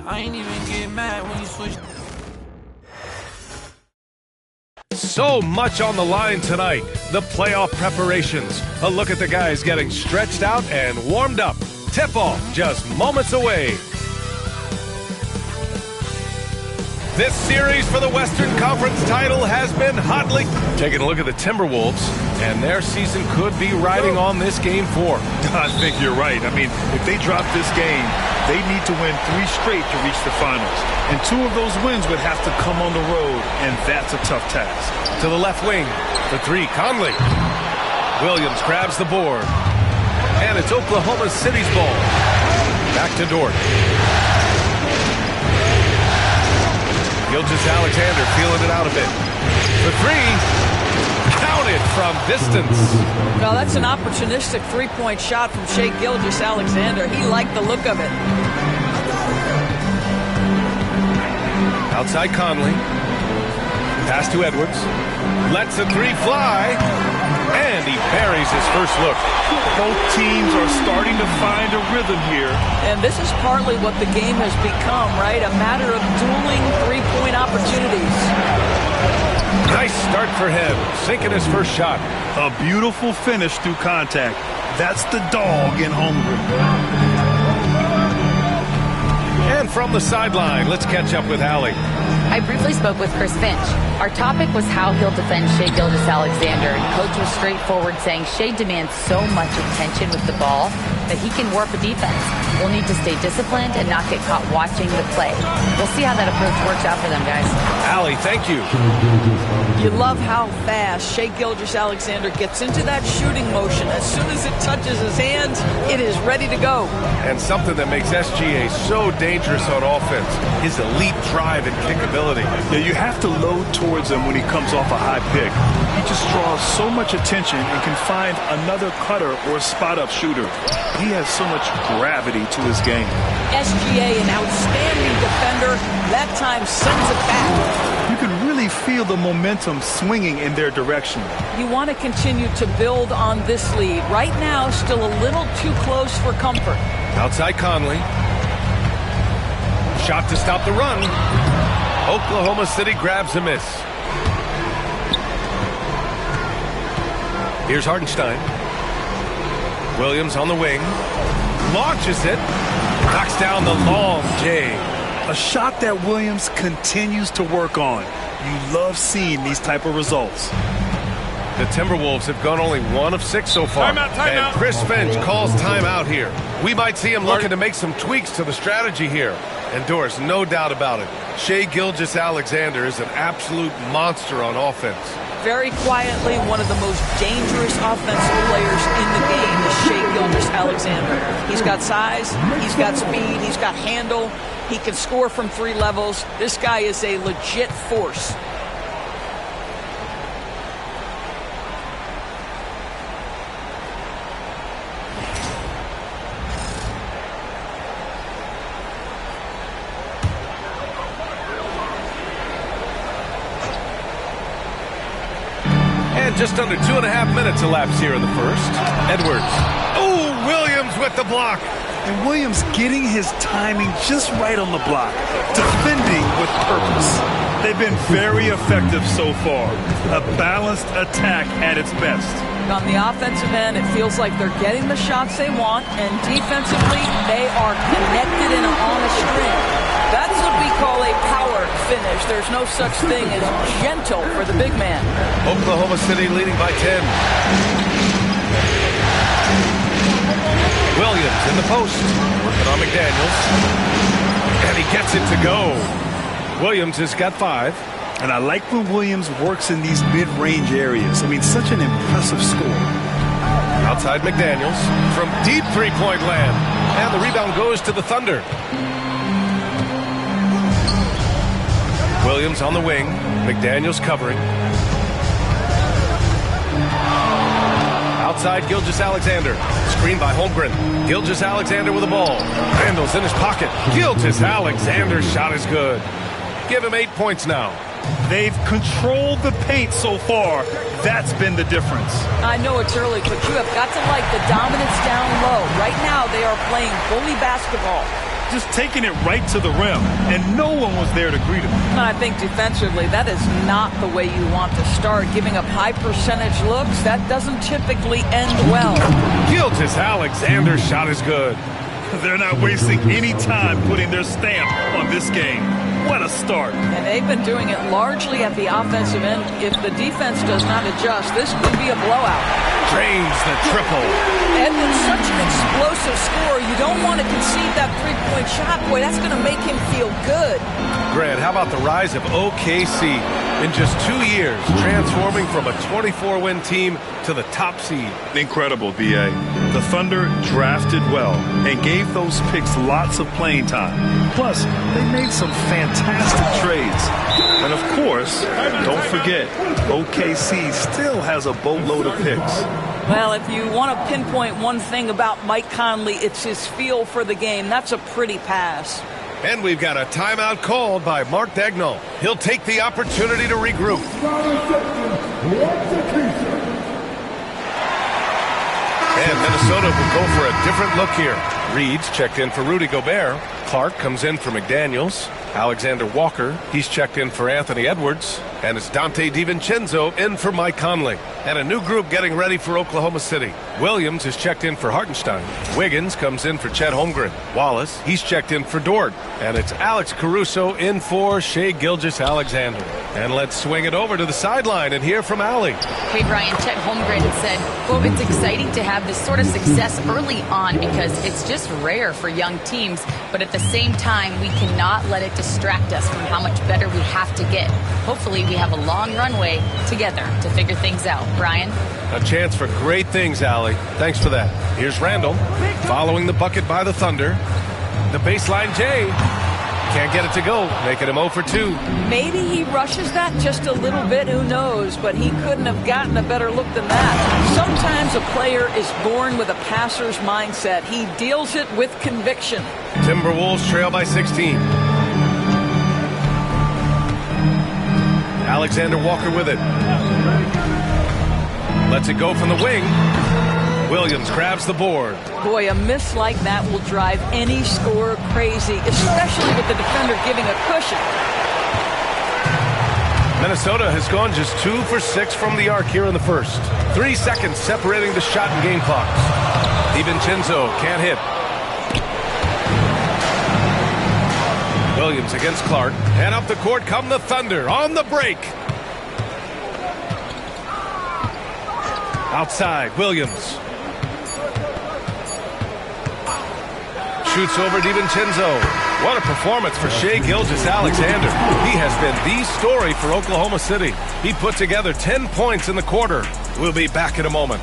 I ain't even get mad when you switch. So much on the line tonight. The playoff preparations. A look at the guys getting stretched out and warmed up. Tip-off just moments away. This series for the Western Conference title has been hotly. Taking a look at the Timberwolves, and their season could be riding on this game 4. I think you're right. I mean, if they drop this game, they need to win 3 straight to reach the finals. And 2 of those wins would have to come on the road, and that's a tough task. To the left wing, for 3, Conley. Williams grabs the board. And it's Oklahoma City's ball. Back to Dort. Gilgeous-Alexander feeling it out a bit. For 3, counted from distance. Well, that's an opportunistic three-point shot from Shai Gilgeous-Alexander. He liked the look of it. Outside Conley. Pass to Edwards. Lets a 3 fly. And he buries his first look. Both teams are starting to find a rhythm here. And this is partly what the game has become, right? A matter of dueling three-point opportunities. Nice start for him, sinking his first shot. A beautiful finish through contact. That's the dog in hungry. And from the sideline, let's catch up with Allie. I briefly spoke with Chris Finch. Our topic was how he'll defend Shai Gilgeous-Alexander, and Coach was straightforward, saying Shai demands so much attention with the ball that he can warp a defense. We'll need to stay disciplined and not get caught watching the play. We'll see how that approach works out for them, guys. Allie, thank you. You love how fast Shai Gilgeous-Alexander gets into that shooting motion. As soon as it touches his hands, it is ready to go. And something that makes SGA so dangerous on offense, his elite drive and kickability. Yeah, you have to load towards him when he comes off a high pick. He just draws so much attention and can find another cutter or spot-up shooter. He has so much gravity to his game. SGA, an outstanding defender, that time sends it back. You can really feel the momentum swinging in their direction. You want to continue to build on this lead. Right now, still a little too close for comfort. Outside Conley. Shot to stop the run. Oklahoma City grabs a miss. Here's Hartenstein. Williams on the wing. Launches it. Knocks down the long J. A shot that Williams continues to work on. You love seeing these type of results. The Timberwolves have gone only 1 of 6 so far. And Chris Finch calls timeout here. We might see him looking to make some tweaks to the strategy here. And Doris, no doubt about it, Shai Gilgeous-Alexander is an absolute monster on offense. Very quietly, one of the most dangerous offensive players in the game is Shai Gilgeous-Alexander. He's got size, he's got speed, he's got handle, he can score from 3 levels. This guy is a legit force. Just under 2.5 minutes elapsed here in the first. Edwards. Oh, Williams with the block. And Williams getting his timing just right on the block. Defending with purpose. They've been very effective so far. A balanced attack at its best. On the offensive end, it feels like they're getting the shots they want, and defensively, they are connected and on a string. That's what we call a power finish. There's no such thing as gentle for the big man. Oklahoma City leading by 10. Williams in the post. Working on McDaniels. And he gets it to go. Williams has got 5. And I like when Williams works in these mid-range areas. I mean, such an impressive score. Outside McDaniels from deep three-point land. And the rebound goes to the Thunder. Williams on the wing. McDaniels covering. Outside Gilgeous-Alexander. Screen by Holmgren. Gilgeous-Alexander with the ball. Randall's in his pocket. Gilgeous-Alexander's shot is good. Give him 8 points now. They've controlled the paint so far. That's been the difference. I know it's early, but you have got to like the dominance down low. Right now, they are playing bully basketball. just taking it right to the rim, and no one was there to greet him. And I think defensively, that is not the way you want to start. Giving up high percentage looks, that doesn't typically end well. Gilgeous-Alexander's shot is good. They're not wasting any time putting their stamp on this game. What a start. And they've been doing it largely at the offensive end. If the defense does not adjust, this could be a blowout. Drains the triple. And it's such an explosive score. You don't want to concede that three-point shot. Boy, that's going to make him feel good. Grant, how about the rise of OKC in just 2 years, transforming from a 24-win team to the top seed? Incredible, B.A. The Thunder drafted well and gave those picks lots of playing time. Plus, they made some fantastic trades. And of course, don't forget, OKC still has a boatload of picks. Well, if you want to pinpoint one thing about Mike Conley, it's his feel for the game. That's a pretty pass. And we've got a timeout called by Mark Daigneault. He'll take the opportunity to regroup. And Minnesota will go for a different look here. Reed's checked in for Rudy Gobert. Clark comes in for McDaniels. Alexander Walker, he's checked in for Anthony Edwards. And it's Dante DiVincenzo in for Mike Conley. And a new group getting ready for Oklahoma City. Williams is checked in for Hartenstein. Wiggins comes in for Chet Holmgren. Wallace, he's checked in for Dort. And it's Alex Caruso in for Shai Gilgeous-Alexander. And let's swing it over to the sideline and hear from Allie. Hey, Brian, Chet Holmgren said, quote, "It's exciting to have this sort of success early on because it's just rare for young teams. But at the same time, we cannot let it distract us from how much better we have to get. Hopefully, we have a long runway together to figure things out." Brian? A chance for great things, Allie. Thanks for that. Here's Randall, following the bucket by the Thunder. The baseline J. Can't get it to go, making him 0 for 2. Maybe he rushes that just a little bit, who knows, but he couldn't have gotten a better look than that. Sometimes a player is born with a passer's mindset. He deals it with conviction. Timberwolves trail by 16. Alexander Walker with it. Lets it go from the wing. Williams grabs the board. Boy, a miss like that will drive any scorer crazy, especially with the defender giving a cushion. Minnesota has gone just 2 for 6 from the arc here in the first. 3 seconds separating the shot and game clocks. DiVincenzo can't hit. Williams against Clark. And up the court come the Thunder on the break. Outside, Williams. Shoots over DiVincenzo. What a performance for Shai Gilgeous-Alexander. He has been the story for Oklahoma City. He put together 10 points in the quarter. We'll be back in a moment.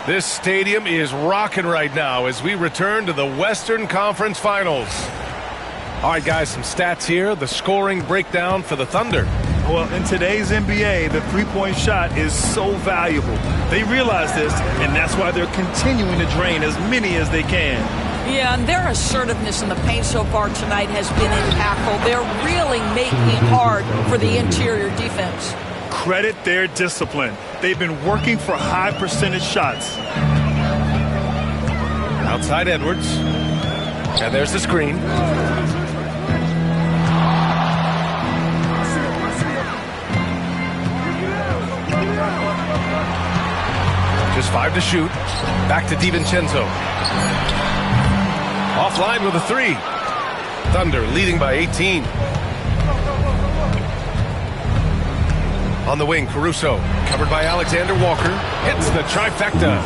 This stadium is rocking right now as we return to the Western Conference Finals. All right, guys, some stats here. The scoring breakdown for the Thunder. Well, in today's NBA, the three-point shot is so valuable. They realize this, and that's why they're continuing to drain as many as they can. Yeah, and their assertiveness in the paint so far tonight has been impactful. They're really making it hard for the interior defense. Credit their discipline. They've been working for high percentage shots. Outside Edwards. And there's the screen. Just 5 to shoot. Back to DiVincenzo. Offline with a 3. Thunder leading by 18. On the wing, Caruso, covered by Alexander Walker, hits the trifecta.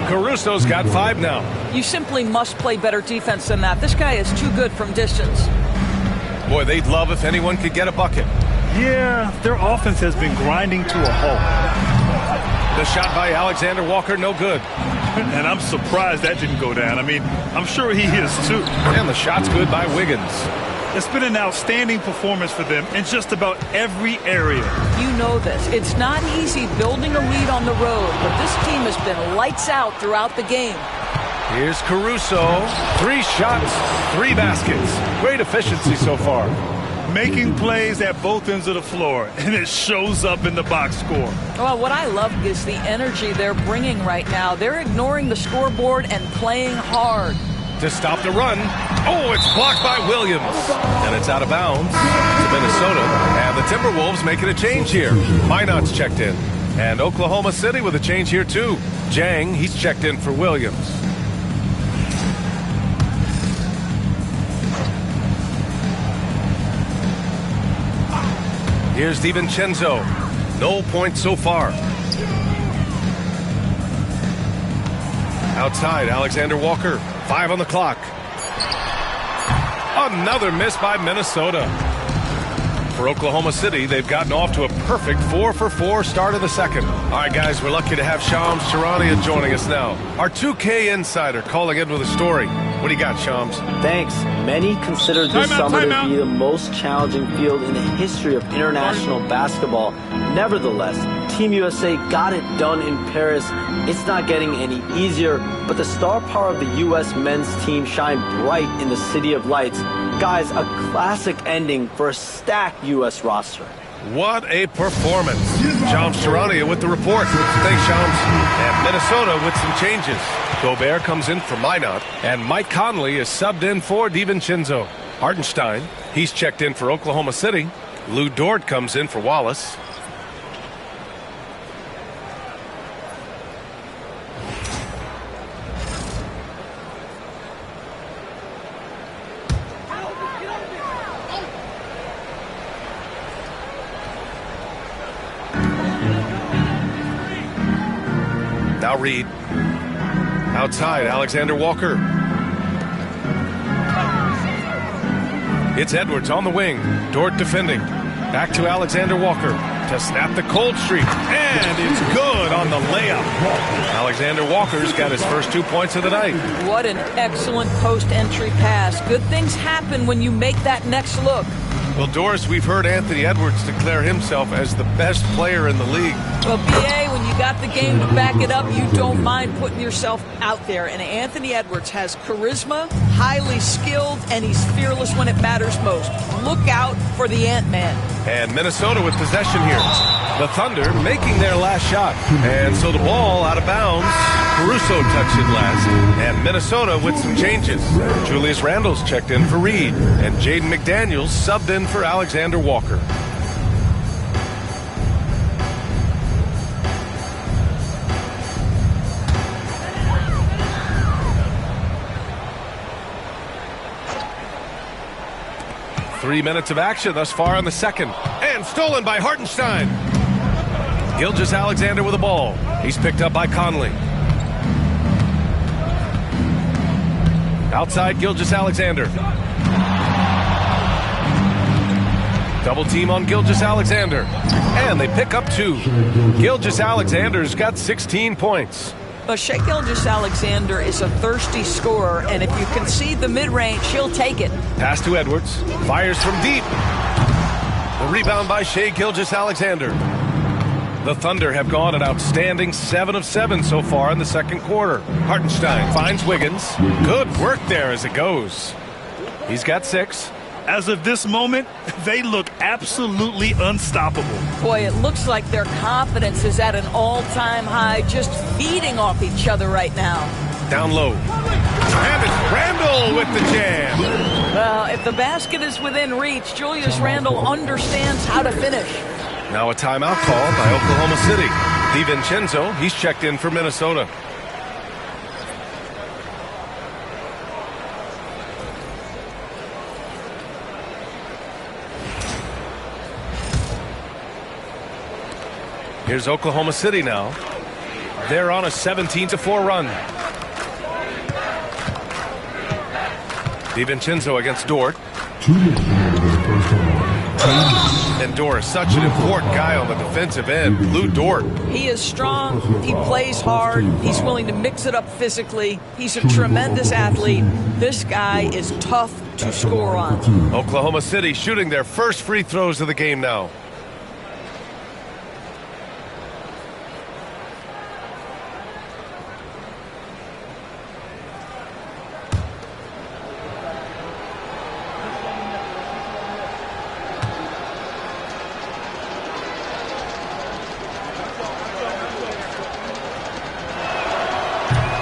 Caruso's got 5 now. You simply must play better defense than that. This guy is too good from distance. Boy, they'd love if anyone could get a bucket. Yeah, their offense has been grinding to a halt. The shot by Alexander Walker, no good. And I'm surprised that didn't go down. I mean, I'm sure he is too. And the shot's good by Wiggins. It's been an outstanding performance for them in just about every area. You know this. It's not easy building a lead on the road, but this team has been lights out throughout the game. Here's Caruso. 3 shots, 3 baskets. Great efficiency so far. Making plays at both ends of the floor, and it shows up in the box score. Well, what I love is the energy they're bringing right now. They're ignoring the scoreboard and playing hard. To stop the run. Oh, it's blocked by Williams. And it's out of bounds to Minnesota. And the Timberwolves making a change here. Minot's checked in. And Oklahoma City with a change here too. Jang, he's checked in for Williams. Here's DiVincenzo. No points so far. Outside, Alexander Walker. 5 on the clock. Another miss by Minnesota. For Oklahoma City, they've gotten off to a perfect 4-for-4 start of the second. All right, guys, we're lucky to have Shams Charania joining us now. Our 2K insider calling in with a story. What do you got, Shams? Thanks. Many consider this summer to be the most challenging field in the history of international basketball. Nevertheless, Team USA got it done in Paris. It's not getting any easier, but the star power of the U.S. men's team shined bright in the City of Lights. Guys, a classic ending for a stacked U.S. roster. What a performance. Shams Charania with the report. Thanks, Shams. And Minnesota with some changes. Gobert comes in for Minot, and Mike Conley is subbed in for DiVincenzo. Hartenstein, he's checked in for Oklahoma City. Lou Dort comes in for Wallace. Now Reed. Outside, Alexander Walker. It's Edwards on the wing. Dort defending. Back to Alexander Walker to snap the cold streak. And it's good on the layup. Alexander Walker's got his first 2 points of the night. What an excellent post-entry pass. Good things happen when you make that next look. Well, Doris, we've heard Anthony Edwards declare himself as the best player in the league. Well, BA, when you got the game to back it up, you don't mind putting yourself out there. And Anthony Edwards has charisma, highly skilled, and he's fearless when it matters most. Look out for the Ant-Man. And Minnesota with possession here. The Thunder making their last shot. And so the ball out of bounds. Caruso touched it last. And Minnesota with some changes. Julius Randle's checked in for Reed. And Jaden McDaniels subbed in for Alexander Walker. Three minutes of action thus far in the second. And stolen by Hartenstein. Gilgeous-Alexander with the ball. He's picked up by Conley. Outside Gilgeous-Alexander. Double team on Gilgeous-Alexander. And they pick up 2. Gilgeous-Alexander's got 16 points. But Shai Gilgeous-Alexander is a thirsty scorer, and if you concede the mid-range, he'll take it. Pass to Edwards. Fires from deep. The rebound by Shai Gilgeous-Alexander. The Thunder have gone an outstanding 7 of 7 so far in the second quarter. Hartenstein finds Wiggins. Good work there as it goes. He's got 6. As of this moment, they look absolutely unstoppable. Boy, it looks like their confidence is at an all-time high, just feeding off each other right now. Down low. And it's Randle with the jam. Well, if the basket is within reach, Julius Randle understands how to finish. Now a timeout called by Oklahoma City. DiVincenzo, he's checked in for Minnesota. Here's Oklahoma City now. They're on a 17-4 run. DiVincenzo against Dort. And Dort is such an important guy on the defensive end. Lou Dort. He is strong. He plays hard. He's willing to mix it up physically. He's a tremendous athlete. This guy is tough to score on. Oklahoma City shooting their first free throws of the game now.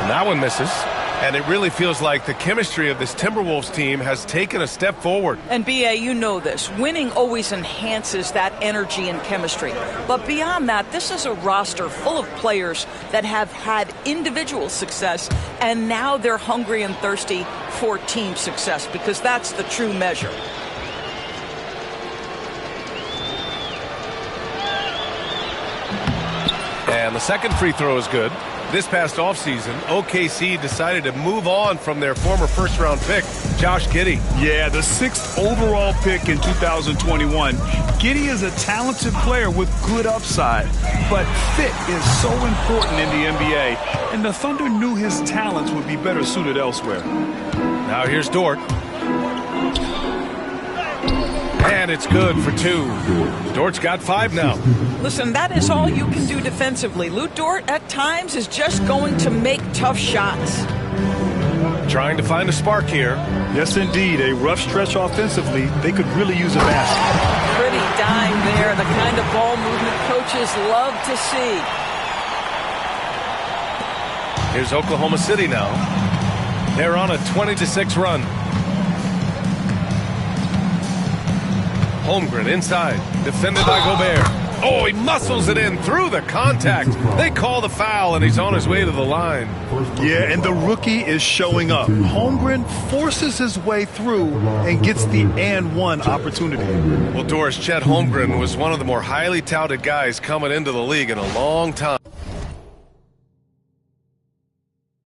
That one misses. And it really feels like the chemistry of this Timberwolves team has taken a step forward. And B.A., you know this. Winning always enhances that energy and chemistry. But beyond that, this is a roster full of players that have had individual success, and now they're hungry and thirsty for team success, because that's the true measure. And the second free throw is good. This past offseason, OKC decided to move on from their former first-round pick, Josh Giddey. Yeah, the 6th overall pick in 2021. Giddey is a talented player with good upside, but fit is so important in the NBA, and the Thunder knew his talents would be better suited elsewhere. Now here's Dort. And it's good for 2. Dort's got 5 now. Listen, that is all you can do defensively. Lou Dort, at times, is just going to make tough shots. Trying to find a spark here. Yes, indeed. A rough stretch offensively. They could really use a basket. Pretty dime there. The kind of ball movement coaches love to see. Here's Oklahoma City now. They're on a 20-6 run. Holmgren inside, defended by Gobert. Oh, he muscles it in through the contact. They call the foul, and he's on his way to the line. Yeah, and the rookie is showing up. Holmgren forces his way through and gets the and one opportunity. Well, Doris, Chet Holmgren was one of the more highly touted guys coming into the league in a long time.